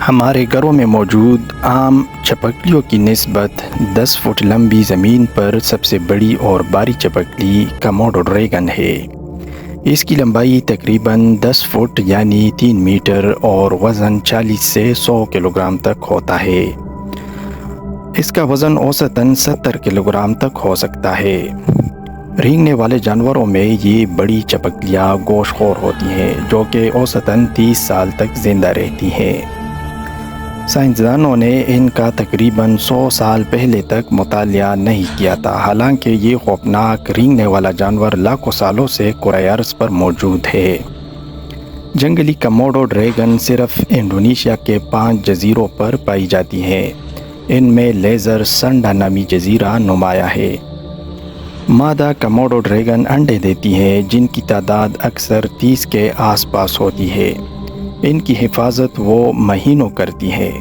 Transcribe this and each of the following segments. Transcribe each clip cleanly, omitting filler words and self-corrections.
ہمارے گھروں میں موجود عام چپکلیوں کی نسبت 10 فٹ لمبی زمین پر سب سے بڑی اور بھاری چپکلی کموڈو ڈریگن ہے۔ اس کی لمبائی تقریباً 10 فٹ یعنی 3 میٹر اور وزن 40 سے 100 کلو گرام تک ہوتا ہے۔ اس کا وزن اوسطاً 70 کلو گرام تک ہو سکتا ہے۔ رینگنے والے جانوروں میں یہ بڑی چپکلیاں گوشت خور ہوتی ہیں جو کہ اوسطاً 30 سال تک زندہ رہتی ہیں۔ سائنسدانوں نے ان کا تقریباً 100 سال پہلے تک مطالعہ نہیں کیا تھا، حالانکہ یہ خوفناک رینگنے والا جانور لاکھوں سالوں سے کرۂ ارض پر موجود ہے۔ جنگلی کموڈو ڈریگن صرف انڈونیشیا کے 5 جزیروں پر پائی جاتی ہے۔ ان میں لیزر سنڈا نامی جزیرہ نمایاں ہے۔ مادہ کموڈو ڈریگن انڈے دیتی ہے جن کی تعداد اکثر 30 کے آس پاس ہوتی ہے۔ ان کی حفاظت وہ مہینوں کرتی ہے۔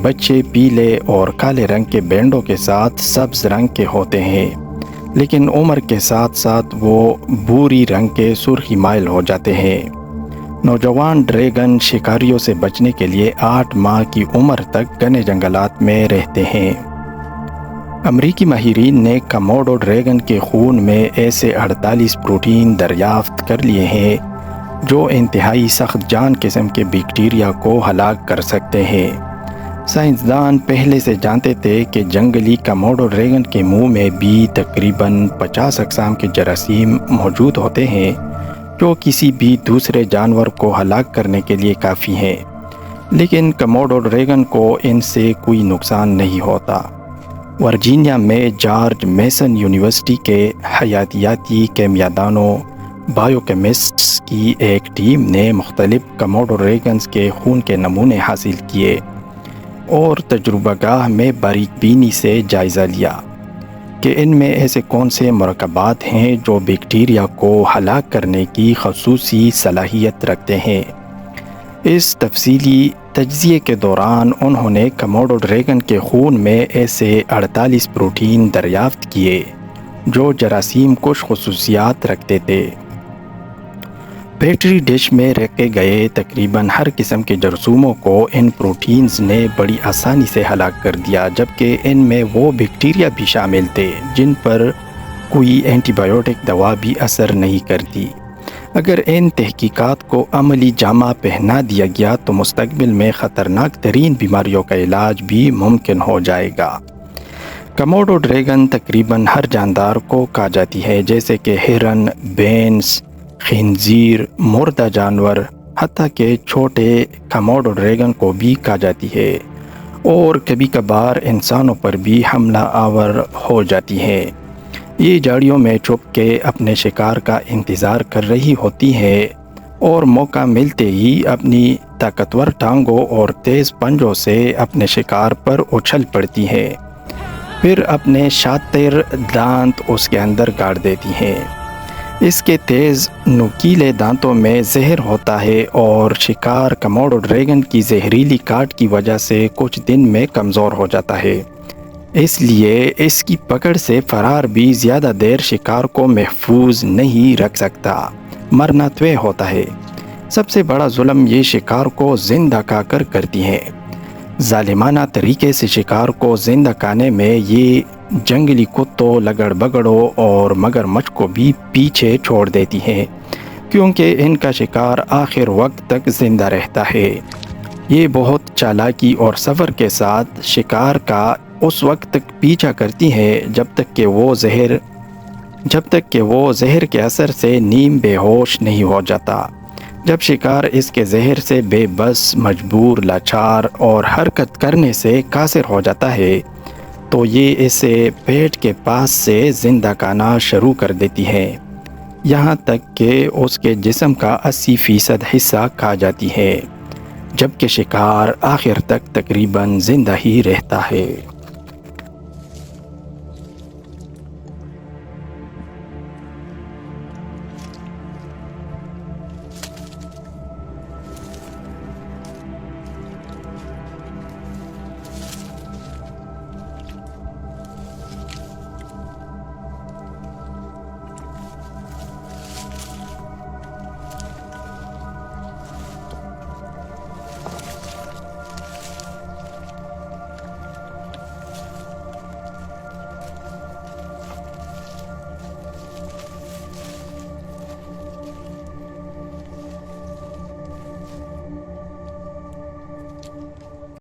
بچے پیلے اور کالے رنگ کے بینڈوں کے ساتھ سبز رنگ کے ہوتے ہیں، لیکن عمر کے ساتھ ساتھ وہ بھوری رنگ کے سرخی مائل ہو جاتے ہیں۔ نوجوان ڈریگن شکاریوں سے بچنے کے لیے 8 ماہ کی عمر تک گھنے جنگلات میں رہتے ہیں۔ امریکی ماہرین نے کموڈو ڈریگن کے خون میں ایسے 48 پروٹین دریافت کر لیے ہیں جو انتہائی سخت جان قسم کے بیکٹیریا کو ہلاک کر سکتے ہیں۔ سائنسدان پہلے سے جانتے تھے کہ جنگلی کموڈو ڈریگن کے منہ میں بھی تقریباً 50 اقسام کے جراثیم موجود ہوتے ہیں جو کسی بھی دوسرے جانور کو ہلاک کرنے کے لیے کافی ہیں، لیکن کموڈو ڈریگن کو ان سے کوئی نقصان نہیں ہوتا۔ ورجینیا میں جارج میسن یونیورسٹی کے حیاتیاتی کیمیاءدانوں بائیوکیمسٹس کی ایک ٹیم نے مختلف کموڈو ڈریگنز کے خون کے نمونے حاصل کیے اور تجربہ گاہ میں باریک بینی سے جائزہ لیا کہ ان میں ایسے کون سے مرکبات ہیں جو بیکٹیریا کو ہلاک کرنے کی خصوصی صلاحیت رکھتے ہیں۔ اس تفصیلی تجزیے کے دوران انہوں نے کموڈو ڈریگن کے خون میں ایسے 48 پروٹین دریافت کیے جو جراثیم کش خصوصیات رکھتے تھے۔ پیٹری ڈش میں رکھے گئے تقریباً ہر قسم کے جرثوموں کو ان پروٹینز نے بڑی آسانی سے ہلاک کر دیا، جبکہ ان میں وہ بیکٹیریا بھی شامل تھے جن پر کوئی اینٹی بائیوٹک دوا بھی اثر نہیں کرتی۔ اگر ان تحقیقات کو عملی جامہ پہنا دیا گیا تو مستقبل میں خطرناک ترین بیماریوں کا علاج بھی ممکن ہو جائے گا۔ کموڈو ڈریگن تقریباً ہر جاندار کو کھا جاتی ہے، جیسے کہ ہرن، بینس، خنزیر، مردہ جانور، حتیٰ کہ چھوٹے کموڈو ڈریگن کو بھی کھا جاتی ہے اور کبھی کبھار انسانوں پر بھی حملہ آور ہو جاتی ہے۔ یہ جھاڑیوں میں چھپ کے اپنے شکار کا انتظار کر رہی ہوتی ہے اور موقع ملتے ہی اپنی طاقتور ٹانگوں اور تیز پنجوں سے اپنے شکار پر اچھل پڑتی ہے، پھر اپنے شاطر دانت اس کے اندر گاڑ دیتی ہیں۔ اس کے تیز نوکیلے دانتوں میں زہر ہوتا ہے اور شکار کموڈو ڈریگن کی زہریلی کاٹ کی وجہ سے کچھ دن میں کمزور ہو جاتا ہے، اس لیے اس کی پکڑ سے فرار بھی زیادہ دیر شکار کو محفوظ نہیں رکھ سکتا، مرنا طے ہوتا ہے۔ سب سے بڑا ظلم یہ شکار کو زندہ کھا کر کرتی ہے۔ ظالمانہ طریقے سے شکار کو زندہ کھانے میں یہ جنگلی کتوں، لگڑ بگڑوں اور مگرمچھ کو بھی پیچھے چھوڑ دیتی ہے، کیونکہ ان کا شکار آخر وقت تک زندہ رہتا ہے۔ یہ بہت چالاکی اور صبر کے ساتھ شکار کا اس وقت تک پیچھا کرتی ہے جب تک کہ وہ زہر کے اثر سے نیم بے ہوش نہیں ہو جاتا۔ جب شکار اس کے زہر سے بے بس، مجبور، لاچار اور حرکت کرنے سے قاصر ہو جاتا ہے تو یہ اسے پیٹ کے پاس سے زندہ کھانا شروع کر دیتی ہے، یہاں تک کہ اس کے جسم کا 80% حصہ کھا جاتی ہے، جبکہ شکار آخر تک تقریباً زندہ ہی رہتا ہے۔